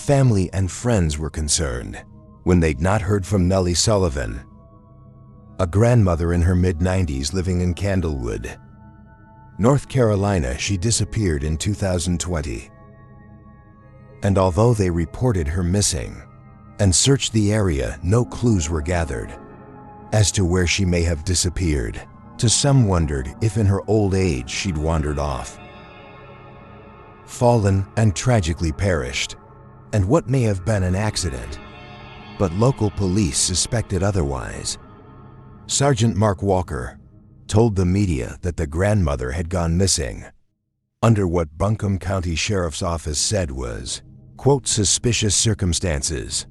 family and friends were concerned when they'd not heard from Nellie Sullivan, a grandmother in her mid-90s living in Candlewood, North Carolina. She disappeared in 2020. And although they reported her missing and searched the area, no clues were gathered as to where she may have disappeared. To some wondered if in her old age she'd wandered off, fallen and tragically perished, and what may have been an accident. But local police suspected otherwise. Sergeant Mark Walker told the media that the grandmother had gone missing under what Buncombe County Sheriff's Office said was, quote, suspicious circumstances.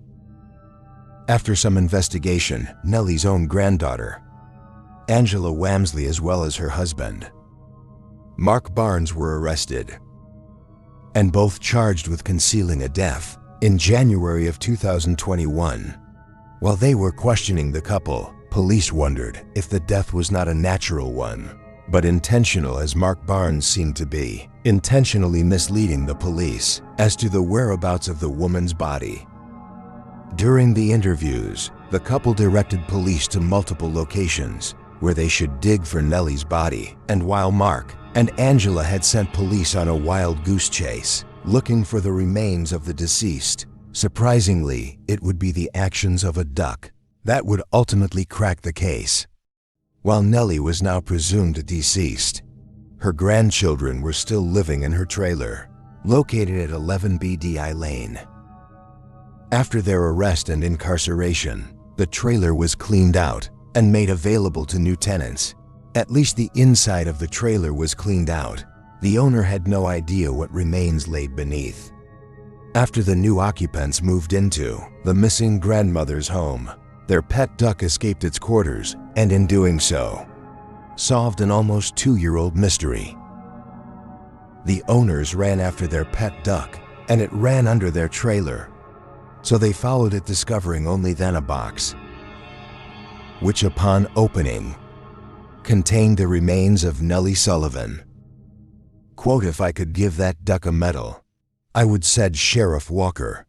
After some investigation, Nellie's own granddaughter, Angela Wamsley, as well as her husband, Mark Barnes, were arrested and both charged with concealing a death in January of 2021. While they were questioning the couple, police wondered if the death was not a natural one, but intentional, as Mark Barnes seemed to be intentionally misleading the police as to the whereabouts of the woman's body. During the interviews, the couple directed police to multiple locations where they should dig for Nellie's body, and while Mark and Angela had sent police on a wild goose chase looking for the remains of the deceased, surprisingly, it would be the actions of a duck that would ultimately crack the case. While Nellie was now presumed deceased, her grandchildren were still living in her trailer, located at 11 BDI Lane. After their arrest and incarceration, the trailer was cleaned out and made available to new tenants. At least the inside of the trailer was cleaned out. The owner had no idea what remains lay beneath. After the new occupants moved into the missing grandmother's home, their pet duck escaped its quarters, and in doing so, solved an almost 2-year-old mystery. The owners ran after their pet duck, and it ran under their trailer, so they followed it, discovering only then a box, which upon opening, contained the remains of Nellie Sullivan. Quote, if I could give that duck a medal, I would, said Sheriff Walker.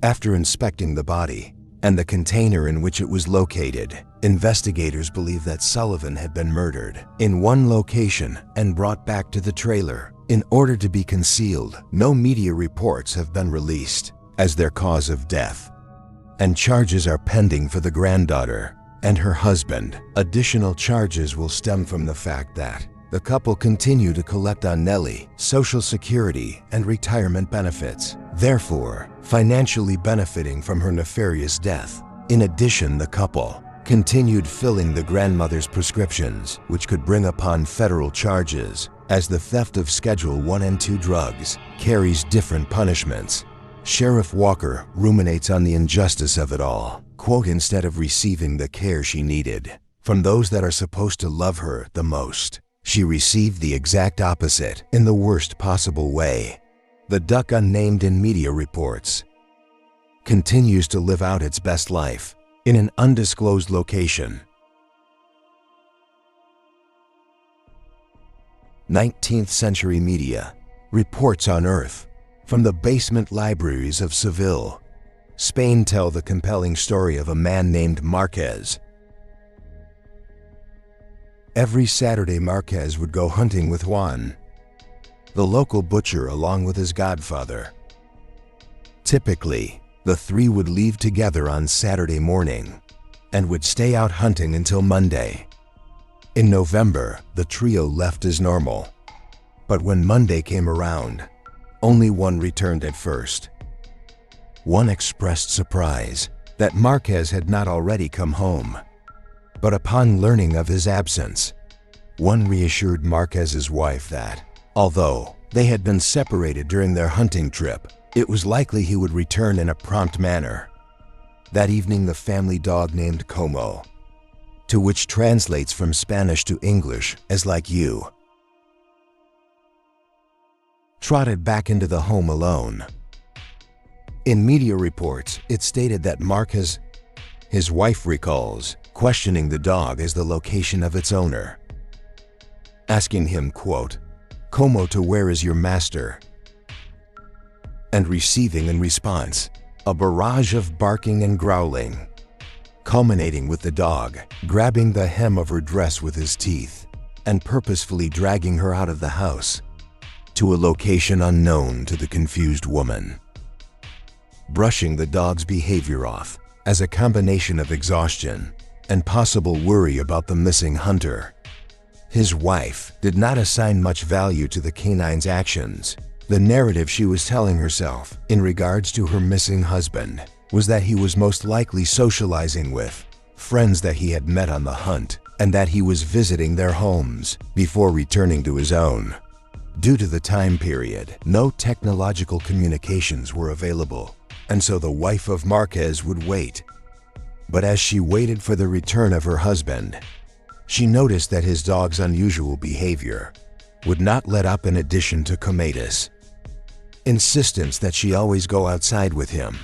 After inspecting the body and the container in which it was located, investigators believe that Sullivan had been murdered in one location and brought back to the trailer in order to be concealed. No media reports have been released as their cause of death, and charges are pending for the granddaughter and her husband. Additional charges will stem from the fact that the couple continue to collect on Nellie Social Security and retirement benefits, therefore financially benefiting from her nefarious death. In addition, the couple continued filling the grandmother's prescriptions, which could bring upon federal charges, as the theft of Schedule 1 and 2 drugs carries different punishments. Sheriff Walker ruminates on the injustice of it all. Quote, instead of receiving the care she needed from those that are supposed to love her the most, she received the exact opposite in the worst possible way. The duck, unnamed in media reports, continues to live out its best life in an undisclosed location. 19th century media reports unearthed from the basement libraries of Seville, Spain, tell the compelling story of a man named Marquez. Every Saturday, Marquez would go hunting with Juan, the local butcher, along with his godfather. Typically, the three would leave together on Saturday morning and would stay out hunting until Monday. In November, the trio left as normal, but when Monday came around, only one returned at first. One expressed surprise that Marquez had not already come home, but upon learning of his absence, one reassured Marquez's wife that, although they had been separated during their hunting trip, it was likely he would return in a prompt manner. That evening, the family dog named Como, to which translates from Spanish to English as "like you," trotted back into the home alone. In media reports, it stated that Marquez, his wife, recalls questioning the dog as the location of its owner, asking him, quote, "Como, to where is your master?" and receiving in response a barrage of barking and growling, culminating with the dog grabbing the hem of her dress with his teeth and purposefully dragging her out of the house to a location unknown to the confused woman. Brushing the dog's behavior off as a combination of exhaustion and possible worry about the missing hunter, his wife did not assign much value to the canine's actions. The narrative she was telling herself in regards to her missing husband was that he was most likely socializing with friends that he had met on the hunt and that he was visiting their homes before returning to his own. Due to the time period, no technological communications were available, and so the wife of Marquez would wait. But as she waited for the return of her husband, she noticed that his dog's unusual behavior would not let up, in addition to comatus insistence that she always go outside with him.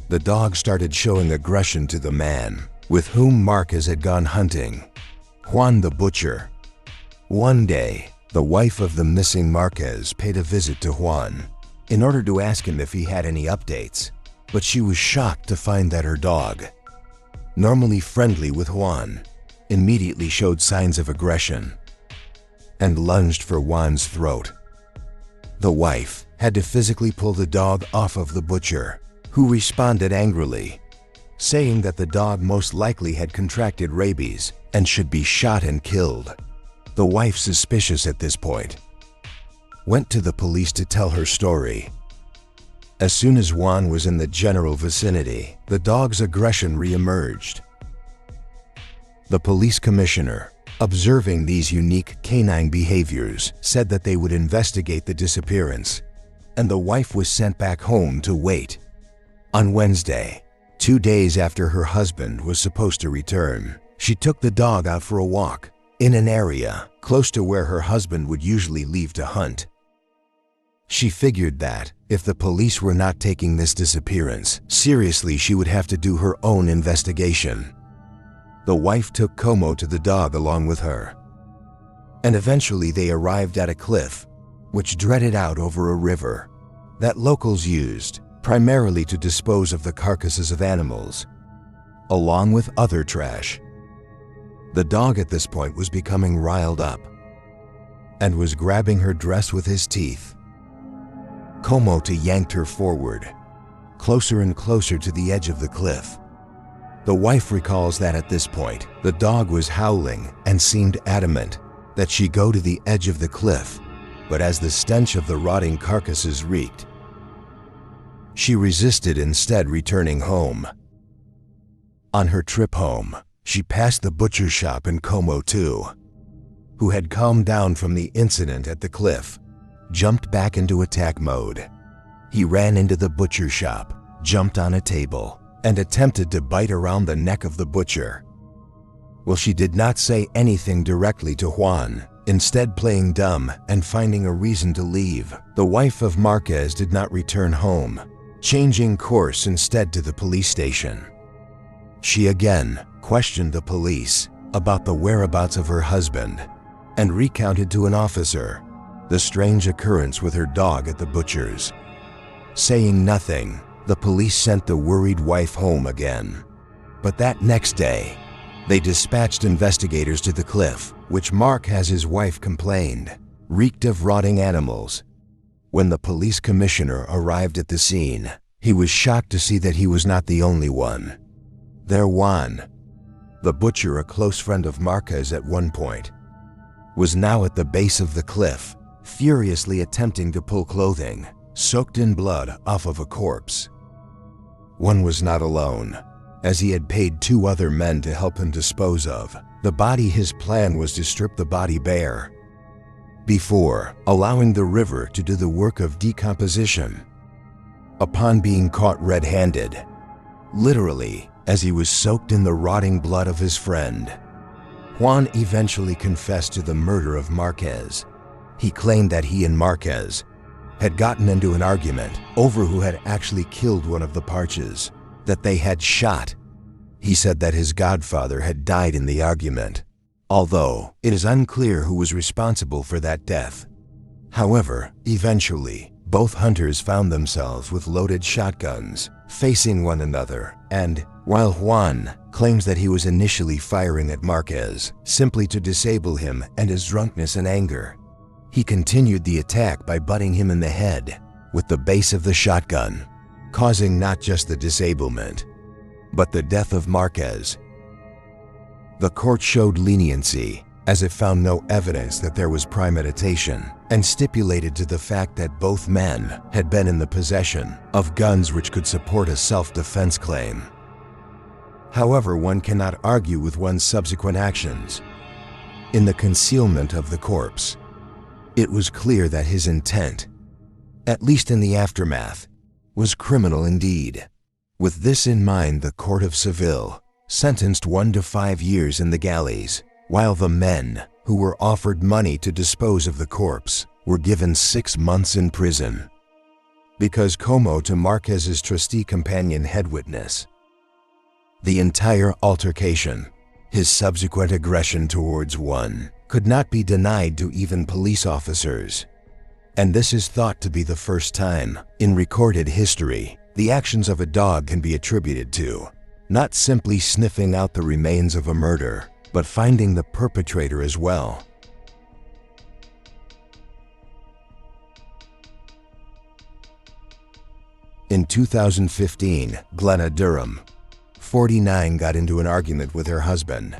The dog started showing aggression to the man with whom Marquez had gone hunting, Juan the butcher. One day, the wife of the missing Marquez paid a visit to Juan in order to ask him if he had any updates, but she was shocked to find that her dog, normally friendly with Juan, immediately showed signs of aggression and lunged for Juan's throat. The wife had to physically pull the dog off of the butcher, who responded angrily, saying that the dog most likely had contracted rabies and should be shot and killed. The wife, suspicious at this point, went to the police to tell her story. As soon as Juan was in the general vicinity, the dog's aggression re-emerged. The police commissioner, observing these unique canine behaviors, said that they would investigate the disappearance, and the wife was sent back home to wait. On Wednesday, 2 days after her husband was supposed to return, she took the dog out for a walk in an area close to where her husband would usually leave to hunt. She figured that if the police were not taking this disappearance seriously, she would have to do her own investigation. The wife took Como to the dog along with her, and eventually they arrived at a cliff which jutted out over a river that locals used primarily to dispose of the carcasses of animals, along with other trash. The dog at this point was becoming riled up and was grabbing her dress with his teeth. Como yanked her forward, closer and closer to the edge of the cliff. The wife recalls that at this point, the dog was howling and seemed adamant that she go to the edge of the cliff, but as the stench of the rotting carcasses reeked, she resisted, instead returning home. On her trip home, she passed the butcher shop, and Como too, who had calmed down from the incident at the cliff, jumped back into attack mode. He ran into the butcher shop, jumped on a table, and attempted to bite around the neck of the butcher. Well, she did not say anything directly to Juan, instead playing dumb and finding a reason to leave. The wife of Marquez did not return home, changing course instead to the police station. She again questioned the police about the whereabouts of her husband and recounted to an officer the strange occurrence with her dog at the butcher's. Saying nothing, the police sent the worried wife home again. But that next day, they dispatched investigators to the cliff, which Mark, as his wife complained, reeked of rotting animals. When the police commissioner arrived at the scene, he was shocked to see that he was not the only one. There, Juan, the butcher, a close friend of Marquez at one point, was now at the base of the cliff, furiously attempting to pull clothing soaked in blood off of a corpse. One was not alone, as he had paid 2 other men to help him dispose of the body. His plan was to strip the body bare before allowing the river to do the work of decomposition. Upon being caught red-handed, literally as he was soaked in the rotting blood of his friend, Juan eventually confessed to the murder of Marquez. He claimed that he and Marquez had gotten into an argument over who had actually killed one of the Parches that they had shot. He said that his godfather had died in the argument, although it is unclear who was responsible for that death. However, eventually, Both hunters found themselves with loaded shotguns, facing one another, and while Juan claims that he was initially firing at Marquez simply to disable him and his drunkenness and anger, he continued the attack by butting him in the head with the base of the shotgun, causing not just the disablement, but the death of Marquez. The court showed leniency, as it found no evidence that there was premeditation, and stipulated to the fact that both men had been in the possession of guns which could support a self-defense claim. However, one cannot argue with one's subsequent actions. In the concealment of the corpse, it was clear that his intent, at least in the aftermath, was criminal indeed. With this in mind, the Court of Seville sentenced 1 to 5 years in the galleys, while the men who were offered money to dispose of the corpse were given 6 months in prison. Because Como to Marquez's trusty companion head witness, the entire altercation, his subsequent aggression towards Juan, could not be denied to even police officers. And this is thought to be the first time in recorded history the actions of a dog can be attributed to not simply sniffing out the remains of a murder, but finding the perpetrator as well. In 2015, Glenna Duram, 49, got into an argument with her husband,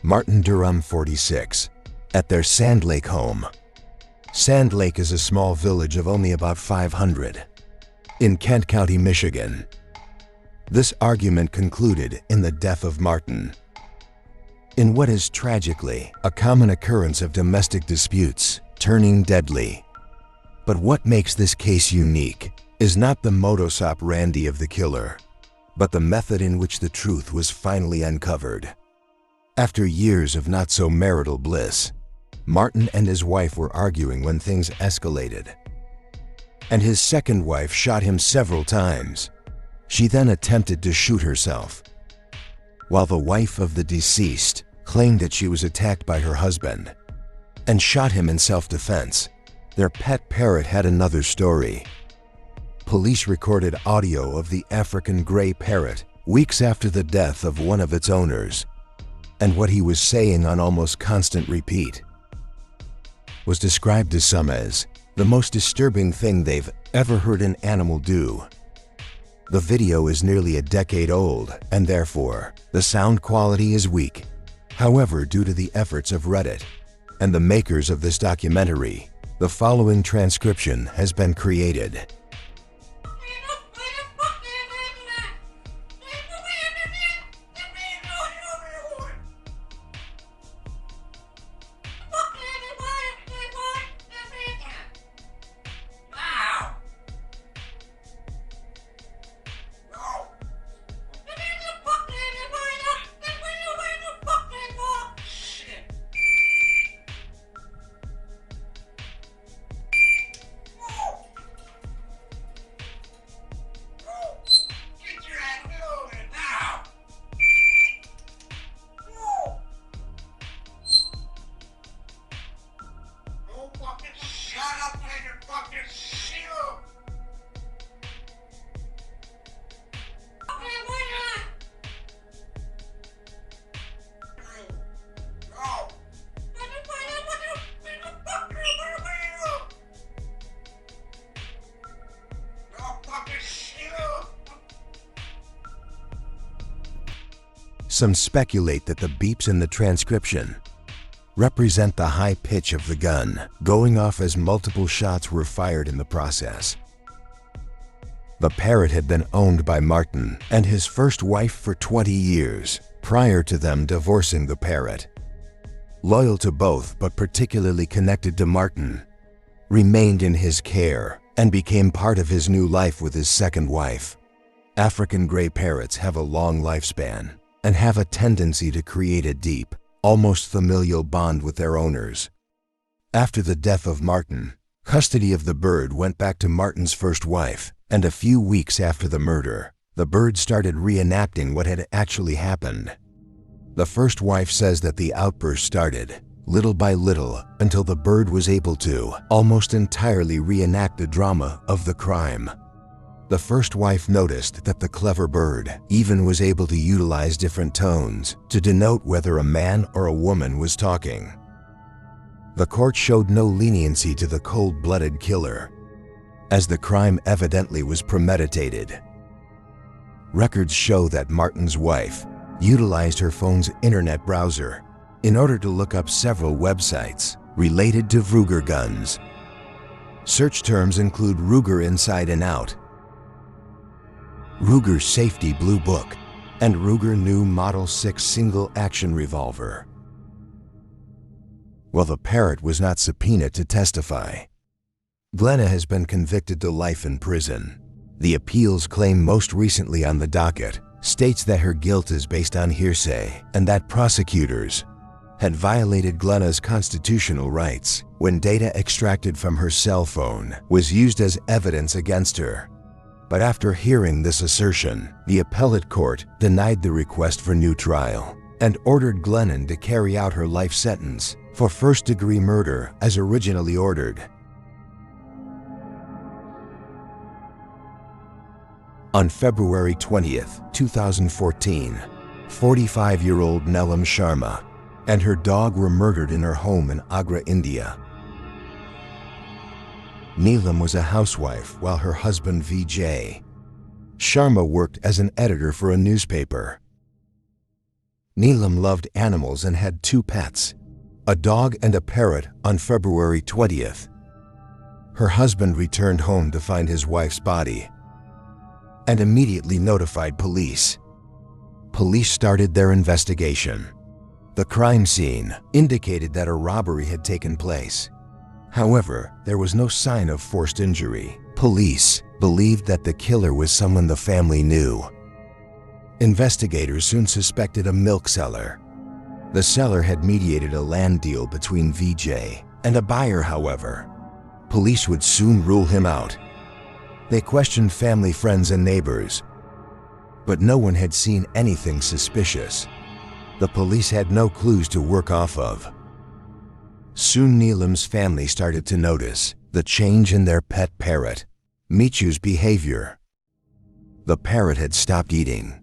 Martin Duram, 46, at their Sand Lake home. Sand Lake is a small village of only about 500 in Kent County, Michigan. This argument concluded in the death of Martin. In what is tragically a common occurrence of domestic disputes turning deadly. But what makes this case unique is not the modus operandi of the killer, but the method in which the truth was finally uncovered. After years of not-so-marital bliss, Martin and his wife were arguing when things escalated, and his second wife shot him several times. She then attempted to shoot herself, while the wife of the deceased claimed that she was attacked by her husband and shot him in self-defense. Their pet parrot had another story. Police recorded audio of the African gray parrot weeks after the death of one of its owners, and what he was saying on almost constant repeat was described to some as the most disturbing thing they've ever heard an animal do. The video is nearly a decade old, and therefore, the sound quality is weak. However, due to the efforts of Reddit and the makers of this documentary, the following transcription has been created. Some speculate that the beeps in the transcription represent the high pitch of the gun going off as multiple shots were fired in the process. The parrot had been owned by Martin and his first wife for 20 years prior to them divorcing the parrot. Loyal to both but particularly connected to Martin, remained in his care and became part of his new life with his second wife. African gray parrots have a long lifespan and have a tendency to create a deep, almost familial bond with their owners. After the death of Martin, custody of the bird went back to Martin's first wife, and a few weeks after the murder, the bird started reenacting what had actually happened. The first wife says that the outburst started, little by little, until the bird was able to almost entirely reenact the drama of the crime. The first wife noticed that the clever bird even was able to utilize different tones to denote whether a man or a woman was talking. The court showed no leniency to the cold-blooded killer, as the crime evidently was premeditated. Records show that Martin's wife utilized her phone's internet browser in order to look up several websites related to Ruger guns. Search terms include Ruger Inside and Out, Ruger Safety Blue Book, and Ruger New Model 6 Single Action Revolver. While the parrot was not subpoenaed to testify, Glenna has been convicted to life in prison. The appeals claim most recently on the docket states that her guilt is based on hearsay and that prosecutors had violated Glenna's constitutional rights when data extracted from her cell phone was used as evidence against her. But after hearing this assertion, the appellate court denied the request for new trial and ordered Glennon to carry out her life sentence for first-degree murder as originally ordered. On February 20th, 2014, 45-year-old Neelam Sharma and her dog were murdered in her home in Agra, India. Neelam was a housewife while her husband Vijay Sharma worked as an editor for a newspaper. Neelam loved animals and had 2 pets, a dog and a parrot. On February 20th, her husband returned home to find his wife's body and immediately notified police. Police started their investigation. The crime scene indicated that a robbery had taken place. However, there was no sign of forced injury. Police believed that the killer was someone the family knew. Investigators soon suspected a milk seller. The seller had mediated a land deal between Vijay and a buyer, however. Police would soon rule him out. They questioned family, friends, and neighbors, but no one had seen anything suspicious. The police had no clues to work off of. Soon Neelam's family started to notice the change in their pet parrot, Michu's behavior. The parrot had stopped eating,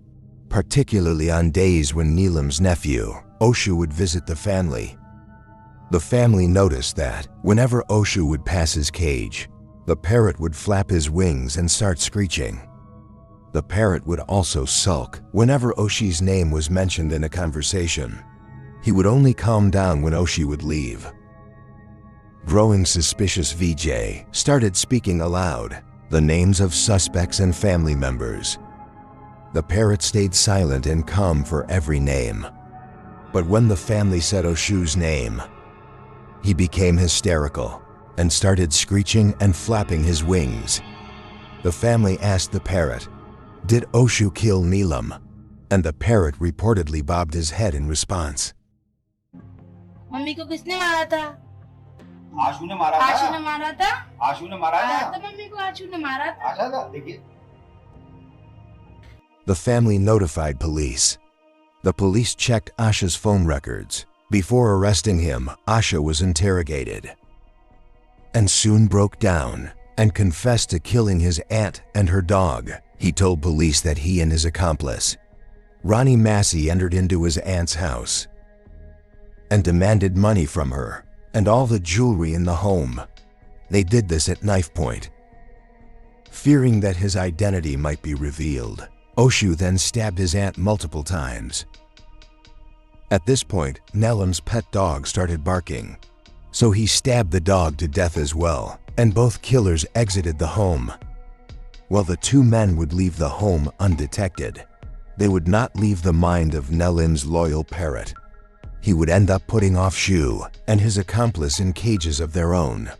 particularly on days when Neelam's nephew, Oshu, would visit the family. The family noticed that whenever Oshu would pass his cage, the parrot would flap his wings and start screeching. The parrot would also sulk whenever Oshi's name was mentioned in a conversation. He would only calm down when Oshi would leave. Growing suspicious, Vijay started speaking aloud the names of suspects and family members. The parrot stayed silent and calm for every name. But when the family said Oshu's name, he became hysterical and started screeching and flapping his wings. The family asked the parrot, "Did Oshu kill Neelam?" And the parrot reportedly bobbed his head in response. Mummy को किसने मारा था? आशु ने मारा था। आशु ने मारा था? आशु ने मारा था। तो मम्मी को आशु ने मारा था। आशा था, देखिए। The family notified police. The police checked Asha's phone records. Before arresting him, Asha was interrogated and soon broke down and confessed to killing his aunt and her dog. He told police that he and his accomplice, Ronnie Massey, entered into his aunt's house and demanded money from her and all the jewelry in the home. They did this at knife point. Fearing that his identity might be revealed, Oshu then stabbed his aunt multiple times. At this point, Neelam's pet dog started barking, so he stabbed the dog to death as well, and both killers exited the home. While the 2 men would leave the home undetected, they would not leave the mind of Neelam's loyal parrot. He would end up putting off Shu and his accomplice in cages of their own.